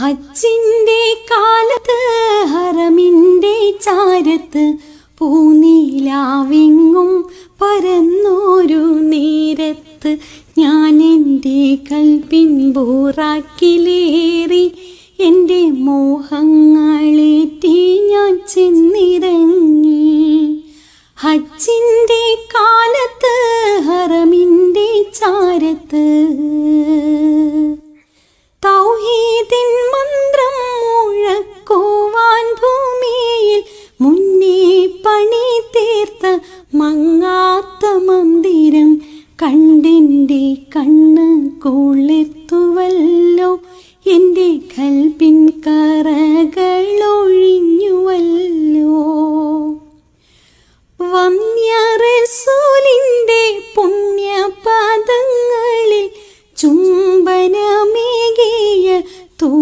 ഹജ്ജിന്റെ കാലത്ത് ഹറമിന്റെ ചാരത്ത് പൂനീലാവിങ്ങും പരന്നൊരു നേരത്ത് ഞാൻ എൻ്റെ കൽബിൻ ബൂറാക്കിലേറി എൻ്റെ മോഹങ്ങളേറ്റി ഞാൻ ചെന്നിറങ്ങി. ഹജ്ജിന്റെ കാലത്ത് ഹറമിന്റെ ചാരത്ത് തൗഹീദിൻ മന്ത്രം മുഴക്കുവാൻ ഭൂമിയിൽ മുന്നേ പണി തീർത്ത മങ്ങാത്ത മന്ദിരം കണ്ടെൻ്റെ കണ്ണ് കുളിർത്തുവല്ലോ എൻ്റെ കൽബിൻ